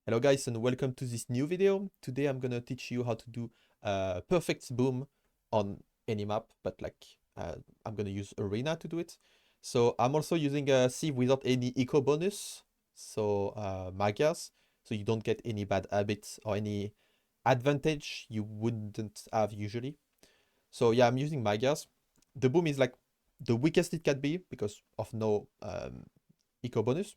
Hello guys and welcome to this new video. Today I'm gonna teach you how to do a perfect boom on any map, but I'm gonna use Arena to do it. So I'm also using a sieve without any eco bonus, so Magias, so you don't get any bad habits or any advantage you wouldn't have usually. So yeah, I'm using Magias. The boom is like the weakest it can be because of no eco bonus.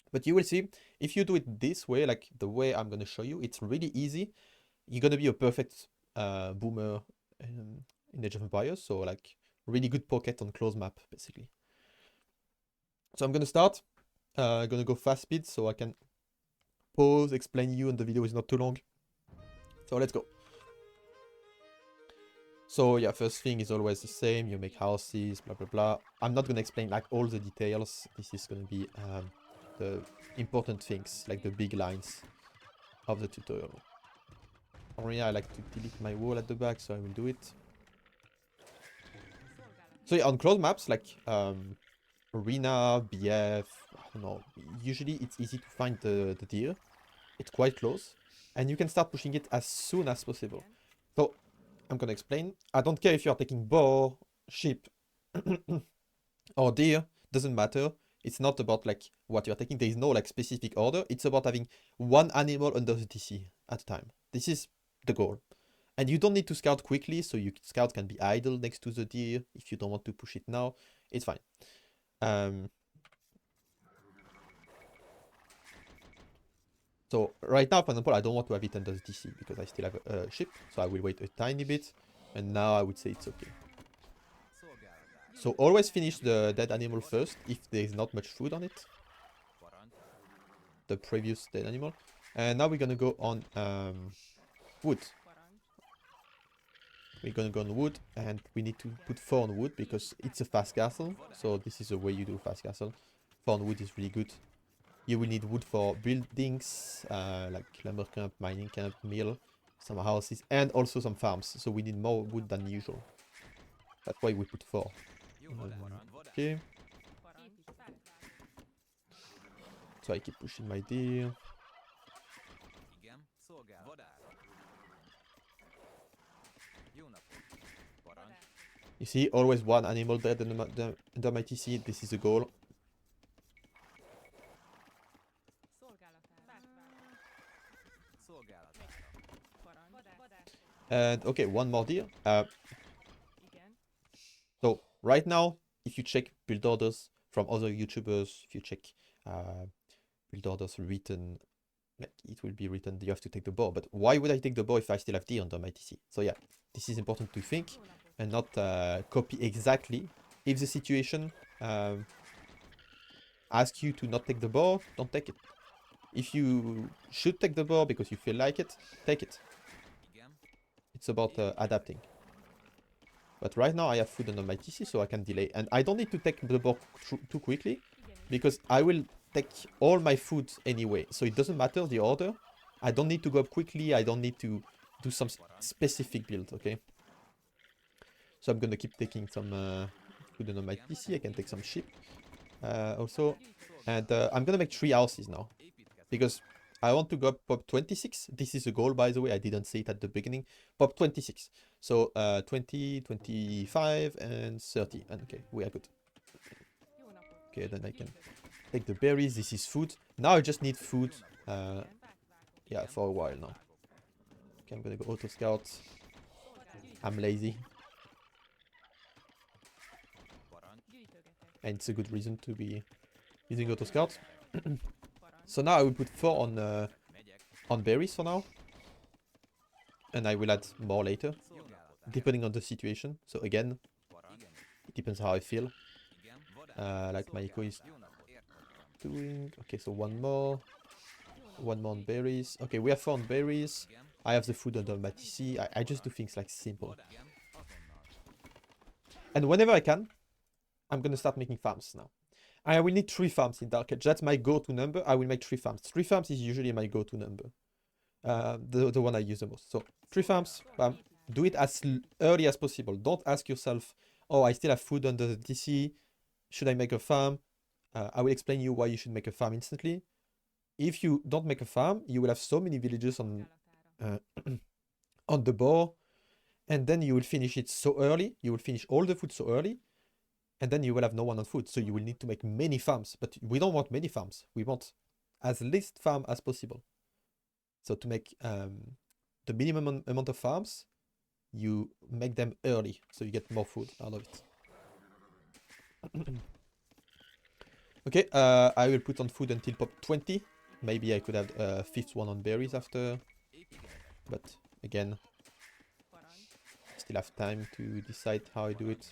But you will see, if you do it this way, like the way I'm going to show you, it's really easy. You're going to be a perfect boomer in Age of Empires. So like really good pocket on close map, basically. So I'm going to start. I'm going to go fast speed so I can pause, explain you, and the video is not too long. So let's go. So yeah, first thing is always the same. You make houses, blah, blah, blah. I'm not going to explain like all the details. This is going to be the important things, like the big lines of the tutorial. Already I like to delete my wall at the back, so I will do it. So yeah, on closed maps like Arena, BF, I don't know, usually it's easy to find the deer. It's quite close. And you can start pushing it as soon as possible. So I'm gonna explain. I don't care if you are taking boar, sheep, or deer, doesn't matter. It's not about like what you're taking. There is no like specific order. It's about having one animal under the TC at a time. This is the goal. And you don't need to scout quickly, so your scout can be idle next to the deer if you don't want to push it now. It's fine. So right now, for example, I don't want to have it under the TC because I still have a ship, so I will wait a tiny bit. And now I would say it's okay. So always finish the dead animal first if there is not much food on it. The previous dead animal. And now we're gonna go on wood. We're gonna go on wood, and we need to put 4 on wood because it's a fast castle. So this is the way you do fast castle. 4 on wood is really good. You will need wood for buildings, like lumber camp, mining camp, mill, some houses, and also some farms. So we need more wood than usual. That's why we put 4. Okay. So I keep pushing my deer. You see, always one animal dead under my TC. This is the goal. And okay, one more deer. So right now, if you check build orders from other YouTubers, if you check build orders written, like it will be written you have to take the bow. But why would I take the bow if I still have deer under my TC? So yeah, this is important to think and not copy exactly. If the situation asks you to not take the bow, don't take it. If you should take the bow because you feel like it, take it. It's about adapting. But right now I have food under my TC, so I can delay. And I don't need to take the bow too quickly, because I will take all my food anyway. So it doesn't matter the order. I don't need to go up quickly. I don't need to do some specific build, okay? So I'm gonna keep taking some food under my TC. I can take some sheep also. And I'm gonna make 3 houses now, because I want to go up pop 26. This is a goal, by the way. I didn't say it at the beginning. Pop 26. So 20, 25, and 30. And okay, we are good. Okay, then I can take the berries. This is food. Now I just need food. Yeah, for a while now. Okay, I'm gonna go auto scout. I'm lazy. And it's a good reason to be using auto scout. So now I will put 4 on berries for now. And I will add more later, depending on the situation. So again, it depends how I feel. Like my eco is doing. Okay, so one more on berries. Okay, we have 4 on berries. I have the food under my TC. I just do things like simple. And whenever I can, I'm gonna start making farms now. I will need 3 farms in Dark Age. That's my go-to number. I will make 3 farms. 3 farms is usually my go-to number. The one I use the most. So 3 farms. Do it as early as possible. Don't ask yourself, oh, I still have food under the TC. Should I make a farm? I will explain you why you should make a farm instantly. if you don't make a farm, you will have so many villagers on on the board, and then you will finish it so early. You will finish all the food so early, and then you will have no one on food. So you will need to make many farms. But we don't want many farms. We want as least farm as possible. So to make the minimum amount of farms, you make them early, so you get more food out of it. Okay, I will put on food until pop 20. Maybe I could have a fifth one on berries after. But again, still have time to decide how I do it.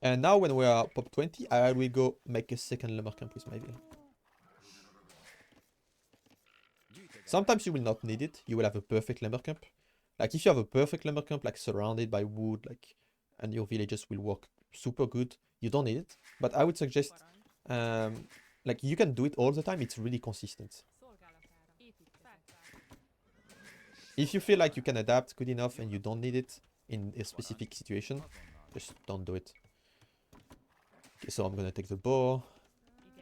And now when we are pop 20, I will go make a second lumber camp with my villa. Sometimes you will not need it. You will have a perfect lumber camp. Like if you have a perfect lumber camp, like surrounded by wood, like, and your villagers will work super good, you don't need it. But I would suggest, like you can do it all the time. It's really consistent. If you feel like you can adapt good enough and you don't need it in a specific situation, just don't do it. Okay, so I'm gonna take the bow.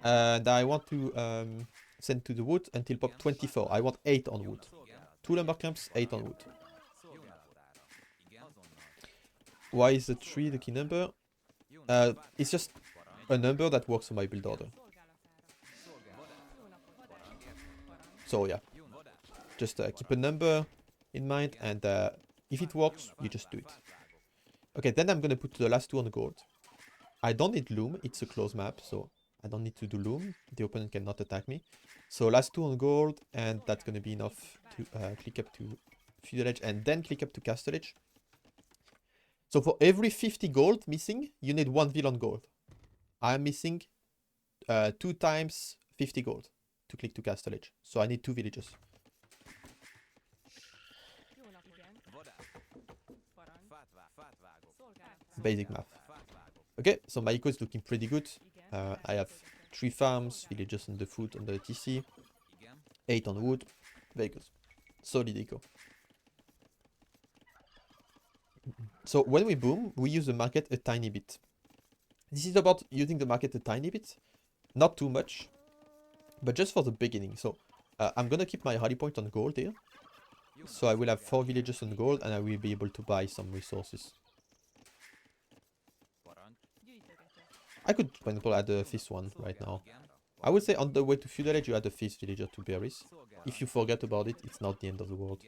And I want to send to the wood until pop 24. I want 8 on wood. 2 lumber camps, 8 on wood. Why is the 3 the key number? It's just a number that works on my build order. So yeah, just keep a number in mind, and if it works, you just do it. Okay, then I'm gonna put the last 2 on gold. I don't need loom, it's a closed map, so I don't need to do loom. The opponent cannot attack me. So last 2 on gold, and that's gonna be enough to click up to Feudal Edge and then click up to Castle Edge. So for every 50 gold missing, you need 1 villain gold. I'm missing 2 times 50 gold to click to Castle Edge. So I need 2 villagers. Basic math. Okay, so my eco is looking pretty good. I have 3 farms, villagers on the food on the TC, 8 on wood. Very good. Solid eco. So when we boom, we use the market a tiny bit. This is about using the market a tiny bit. Not too much, but just for the beginning. So I'm gonna keep my rally point on gold here. So I will have 4 villagers on gold, and I will be able to buy some resources. I could, for example, add a 5th one right now. I would say on the way to Feudal Age, you add a 5th villager to berries. If you forget about it, it's not the end of the world.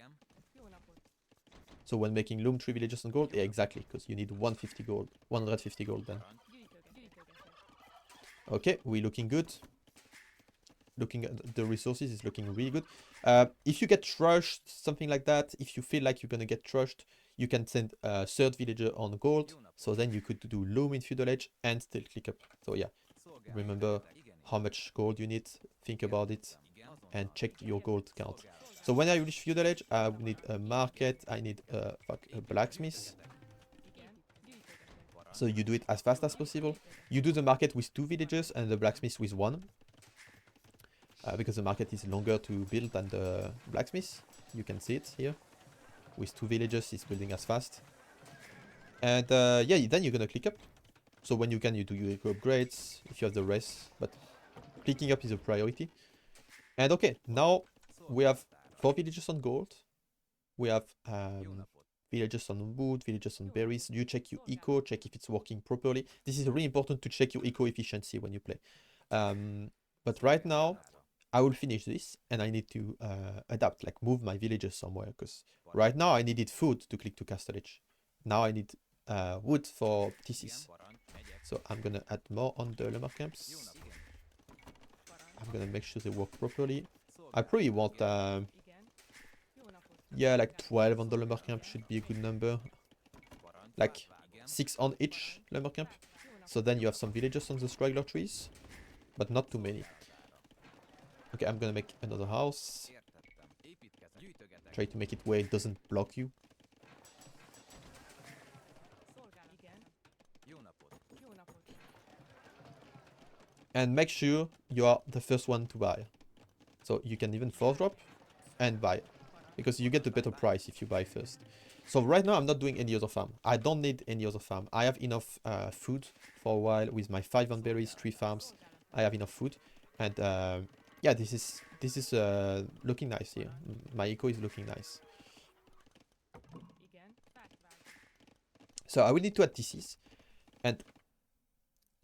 So when making loom 3 villagers on gold, yeah, exactly, because you need 150 gold, 150 gold then. Okay, we're looking good. Looking at the resources is looking really good. If you get trushed, something like that, if you feel like you're gonna get trushed, you can send a 3rd villager on gold. So then you could do loom in Feudal Age and still click up. So yeah, remember how much gold you need, think about it, and check your gold count. So when I reach Feudal Age, I need a market, I need a blacksmith. So you do it as fast as possible. You do the market with 2 villagers and the blacksmith with 1. Because the market is longer to build than the blacksmith. You can see it here. With 2 villagers, it's building as fast. And yeah, then you're gonna click up. So when you can, you do your upgrades if you have the rest. But clicking up is a priority. And okay, now we have 4 villagers on gold. We have villagers on wood, villagers on berries. You check your eco, check if it's working properly. This is really important to check your eco efficiency when you play. But right now, I will finish this and I need to adapt, like move my villagers somewhere. Because right now I needed food to click to Castle Edge. Now I need wood for TCs. So I'm gonna add more on the lumber camps. I'm gonna make sure they work properly. I probably want, yeah, like 12 on the lumber camp should be a good number. Like 6 on each lumber camp. So then you have some villagers on the straggler trees, but not too many. Okay, I'm gonna make another house. Try to make it where it doesn't block you. And make sure you are the first one to buy. So you can even force drop and buy. Because you get a better price if you buy first. So right now I'm not doing any other farm. I don't need any other farm. I have enough food for a while with my 5 on berries, 3 farms. I have enough food, and yeah, this is looking nice here. My eco is looking nice. So I will need to add TCs, and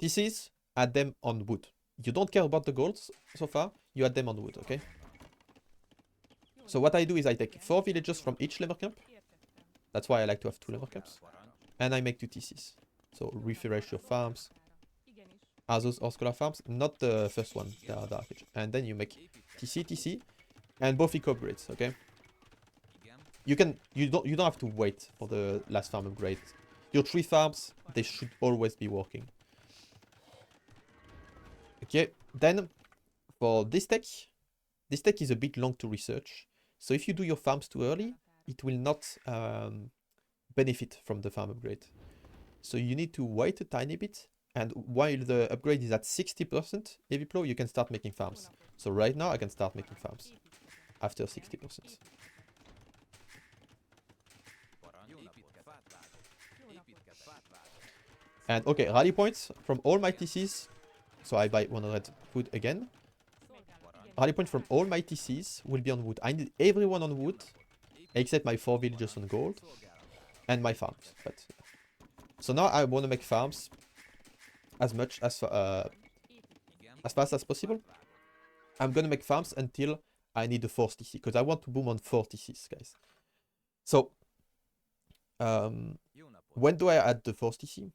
TCs add them on wood. You don't care about the gold so far. You add them on wood, okay? So what I do is I take 4 villagers from each lumber camp. That's why I like to have 2 lumber camps. And I make 2 TCs. So refresh your farms. Are those or scholar farms? Not the first one, they are dark age. And then you make TC, TC, and both eco upgrades, okay? You don't have to wait for the last farm upgrade. Your 3 farms, they should always be working. Okay, then for this tech is a bit long to research. So if you do your farms too early, it will not benefit from the farm upgrade. So you need to wait a tiny bit, and while the upgrade is at 60% heavy flow, you can start making farms. So right now I can start making farms after 60%. And okay, rally points from all my TCs. So I buy 100 food again. Rally point from all my TCs will be on wood. I need everyone on wood, except my 4 villagers on gold, and my farms. But so now I want to make farms as fast as possible. I'm gonna make farms until I need a 4 TC, because I want to boom on 4 TCs, guys. So when do I add the 4 TC?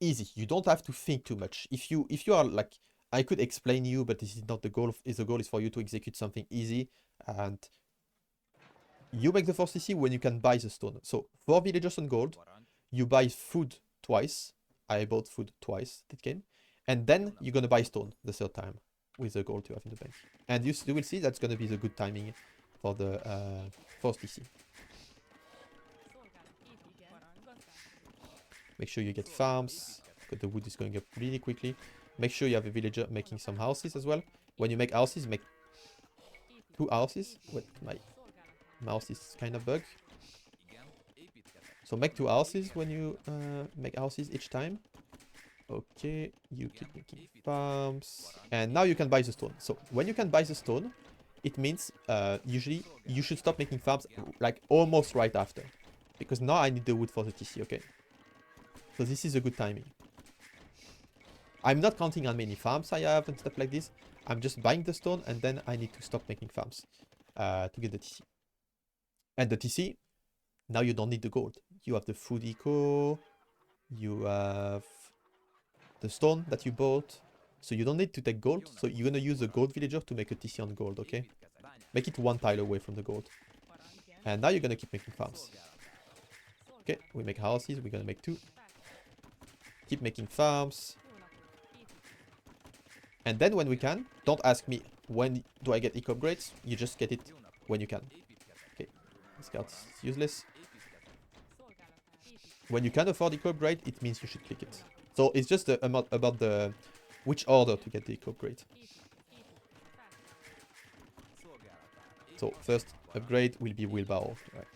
Easy. You don't have to think too much. If you are like, I could explain you, but this is not the goal. The goal is for you to execute something easy, and you make the 4 TC when you can buy the stone. So 4 villagers on gold, you buy food twice. I bought food twice that game, and then you're gonna buy stone the 3rd time with the gold you have in the bank. And you will see that's gonna be the good timing for the 4th TC. Make sure you get farms, because the wood is going up really quickly. Make sure you have a villager making some houses as well. When you make houses, make 2 houses. Wait, my mouse is kind of bug. So make 2 houses when you make houses each time. Okay, you keep making farms. And now you can buy the stone. So when you can buy the stone, it means usually you should stop making farms like almost right after. Because now I need the wood for the TC, okay? So this is a good timing. I'm not counting how many farms I have and stuff like this. I'm just buying the stone, and then I need to stop making farms to get the TC. And the TC, now you don't need the gold. You have the food eco, you have the stone that you bought. So you don't need to take gold. So you're gonna use a gold villager to make a TC on gold, okay? Make it 1 tile away from the gold. And now you're gonna keep making farms. Okay, we make houses, we're gonna make 2. Keep making farms. And then when we can, don't ask me when do I get eco upgrades, you just get it when you can. Okay, this card is useless. When you can afford eco upgrade, it means you should click it. So it's just about the which order to get the eco upgrade. So first upgrade will be wheelbarrow, right?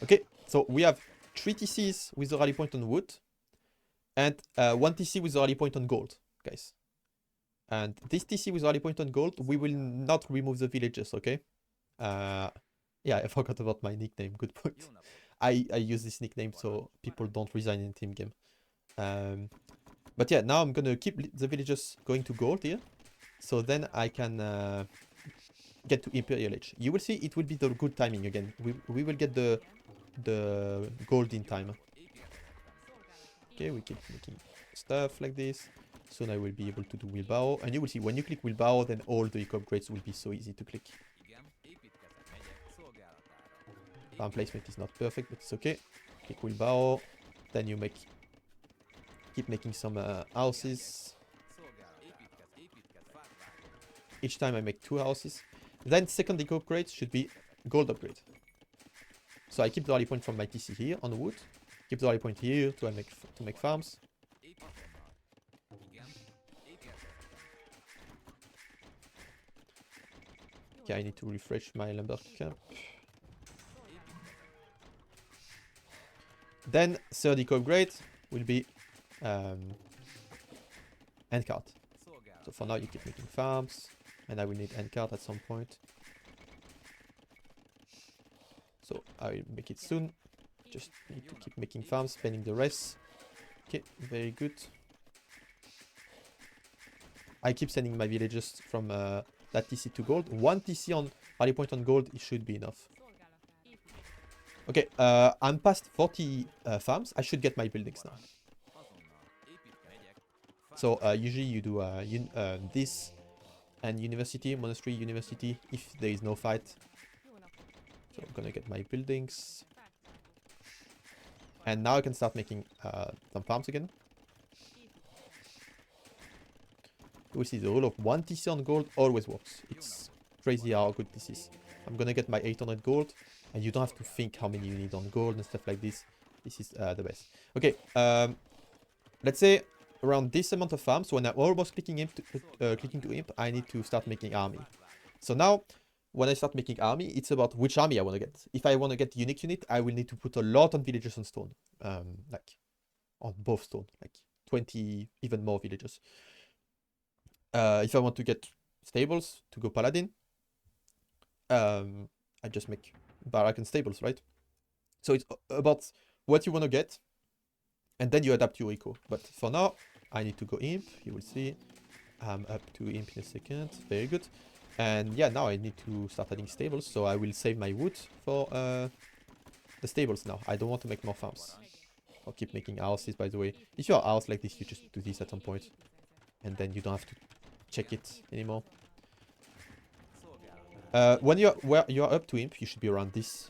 Okay, so we have 3 TCs with a rally point on wood, and 1 TC with a rally point on gold, guys. And this TC with a rally point on gold, we will not remove the villages, okay? Yeah, I forgot about my nickname, good point. I use this nickname so people don't resign in team game. But yeah, now I'm gonna keep the villagers going to gold here, so then I can get to Imperial Age. You will see it will be the good timing again. We will get the gold in time. Okay, we keep making stuff like this. Soon I will be able to do wheelbarrow, and you will see when you click wheelbarrow, then all the eco upgrades will be so easy to click. Farm placement is not perfect, but it's okay. Click wheelbarrow, then you keep making some houses. Each time I make 2 houses. Then second eco upgrade should be gold upgrade. So I keep the rally point from my TC here on the wood. Keep the rally point here to make farms. Okay, I need to refresh my lumber camp. Then third eco upgrade will be end card. So for now you keep making farms, and I will need end card at some point. So I will make it soon. Just need to keep making farms, spending the rest. Okay, very good. I keep sending my villagers from that TC to gold. 1 TC on rally point on gold, it should be enough. Okay, I'm past 40 farms. I should get my buildings now. So usually you do this and university, monastery, university, if there is no fight. So I'm gonna get my buildings. And now I can start making some farms again. We see the rule of 1 TC on gold always works. It's crazy how good this is. I'm gonna get my 800 gold, and you don't have to think how many you need on gold and stuff like this. This is the best. Okay, let's say around this amount of farms, when I'm almost clicking to imp, I need to start making army. So now, when I start making army, it's about which army I want to get. If I want to get unique unit, I will need to put a lot on villagers on stone. Like, on both stone, like 20, even more villagers. If I want to get stables to go paladin, I just make barrack and stables, right? So it's about what you want to get, and then you adapt your eco. But for now, I need to go imp. You will see I'm up to imp in a second. Very good. And yeah, now I need to start adding stables. So I will save my wood for the stables now. I don't want to make more farms. I'll keep making houses, by the way. If you are house like this, you just do this at some point, and then you don't have to check it anymore. When you're up to imp, you should be around this.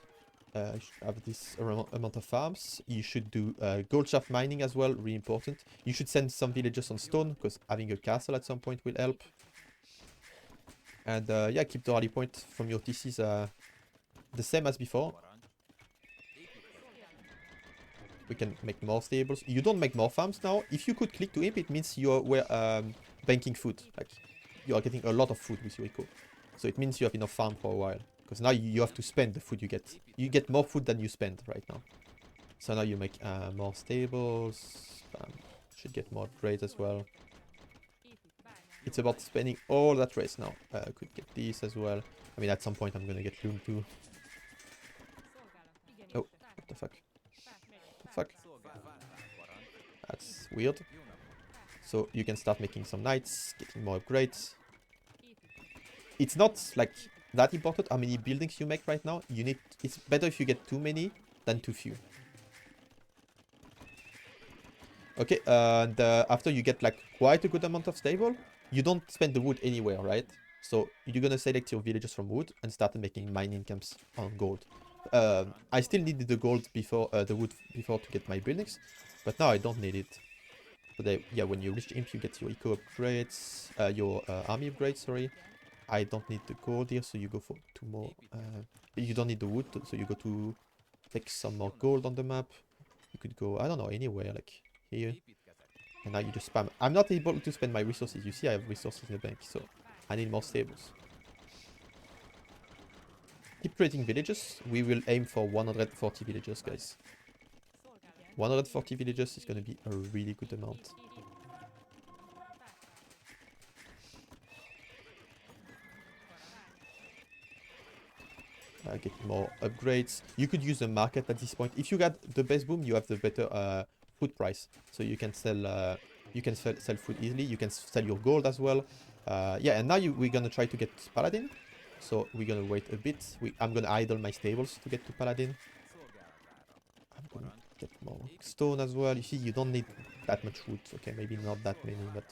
You should have this amount of farms. You should do gold shaft mining as well, really important. You should send some villagers on stone, because having a castle at some point will help. And yeah, keep the rally point from your TCs the same as before. We can make more stables. You don't make more farms now. If you could click to imp, it means you were banking food. Like, you are getting a lot of food with your eco. So it means you have enough farm for a while. Because now you have to spend the food you get. You get more food than you spend right now. So now you make more stables. Should get more upgrades as well. It's about spending all that race now. Could get this as well. I mean, at some point I'm gonna get loom too. Oh, what the fuck? What the fuck? That's weird. So you can start making some knights, getting more upgrades. It's not like that important how many buildings you make right now. It's better if you get too many than too few. Okay, and after you get like quite a good amount of stable, you don't spend the wood anywhere, right? So you're gonna select your villagers from wood and start making mining camps on gold. I still needed the gold before the wood before to get my buildings, but now I don't need it. So yeah, when you reach imp, you get your eco upgrades, your army upgrades. Sorry, I don't need the gold here, so you go for 2 more. You don't need the wood, so you go to take some more gold on the map. You could go, I don't know, anywhere like here. And now you just spam. I'm not able to spend my resources. You see, I have resources in the bank, so I need more stables. Keep creating villages. We will aim for 140 villagers, guys. 140 villagers is going to be a really good amount. Get more upgrades. You could use the market at this point. If you got the best boom, you have the better food price. So you can sell sell food easily. You can sell your gold as well. Yeah, and now we're gonna try to get Paladin. So we're gonna wait a bit. I'm gonna idle my stables to get to Paladin. I'm gonna get more stone as well. You see, you don't need that much wood. Okay, maybe not that many, but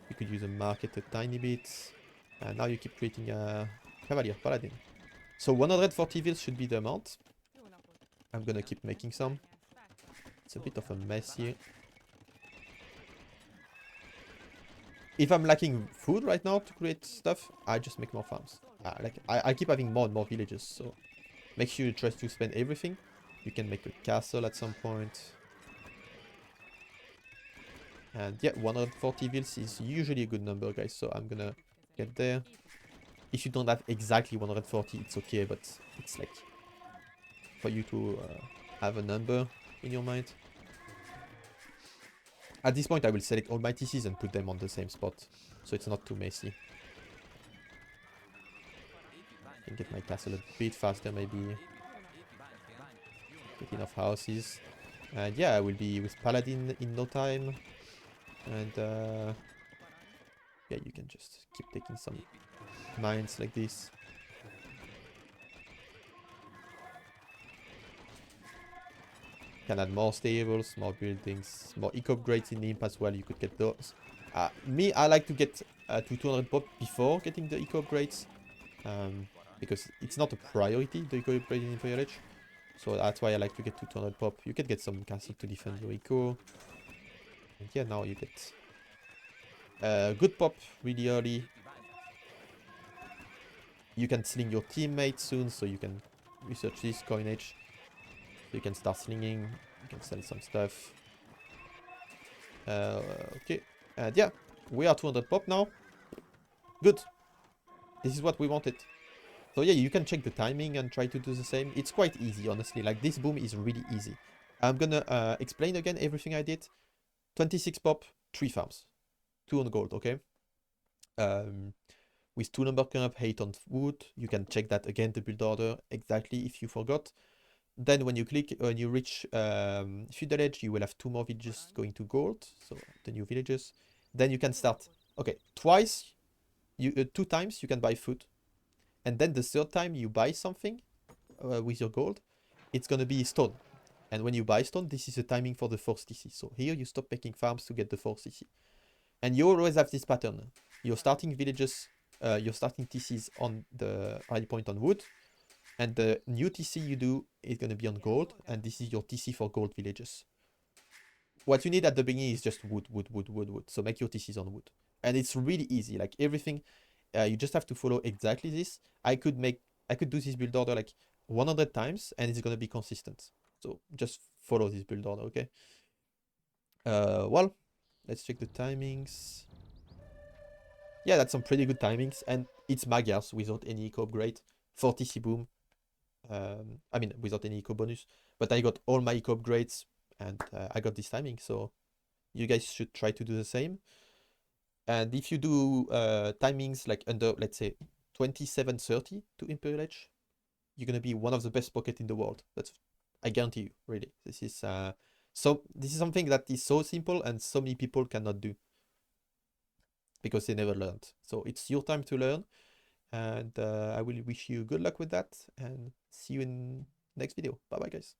you could use a market a tiny bit. And now you keep creating a Cavalier Paladin. So 140 vills should be the amount. I'm gonna keep making some. It's a bit of a mess here. If I'm lacking food right now to create stuff, I just make more farms. I keep having more and more villages, so make sure you try to spend everything. You can make a castle at some point. And yeah, 140 vills is usually a good number, guys, so I'm gonna get there. If you don't have exactly 140, it's okay, but it's like for you to have a number in your mind. At this point, I will select all my TCs and put them on the same spot, so it's not too messy. I can get my castle a bit faster, maybe. Get enough houses. And yeah, I will be with Paladin in no time. And yeah, you can just keep taking some mines like this. Can add more stables, more buildings, more eco upgrades in the imp as well. You could get those. Me, I like to get to 200 pop before getting the eco upgrades. Because it's not a priority, the eco upgrade in Imperial Age. So that's why I like to get to 200 pop. You can get some castle to defend your eco. And yeah, now you get good pop really early. You can sling your teammates soon, so you can research this coinage. So you can start slinging. You can sell some stuff. Okay. And yeah, we are 200 pop now. Good. This is what we wanted. So yeah, you can check the timing and try to do the same. It's quite easy, honestly. Like, this boom is really easy. I'm gonna explain again everything I did. 26 pop, 3 farms. 2 on gold, okay? With 2 number curve, 8 on wood. You can check that again, the build order, exactly if you forgot. Then when you click, when you reach Feudal Age, you will have 2 more villages going to gold. So the new villages. Then you can start, okay, twice, 2 times you can buy food. And then the 3rd time you buy something with your gold, it's gonna be stone. And when you buy stone, this is the timing for the force TC. So here you stop making farms to get the force TC. And you always have this pattern. You're starting villages, you're starting TCs on the high point on wood. And the new TC you do is gonna be on gold. And this is your TC for gold villages. What you need at the beginning is just wood, wood, wood, wood, wood. So make your TCs on wood. And it's really easy. Like, everything, you just have to follow exactly this. I could do this build order like 100 times and it's gonna be consistent. So just follow this build order, okay? Well, let's check the timings. Yeah, that's some pretty good timings, and it's Magyars without any eco upgrade. 40 TC boom. I mean, without any eco bonus. But I got all my eco upgrades, and I got this timing, so you guys should try to do the same. And if you do timings like under, let's say, 2730 to Imperial Age, you're gonna be one of the best pocket in the world. I guarantee you, really. This is something that is so simple and so many people cannot do because they never learned. So it's your time to learn, and I will wish you good luck with that, and see you in next video. Bye bye, guys.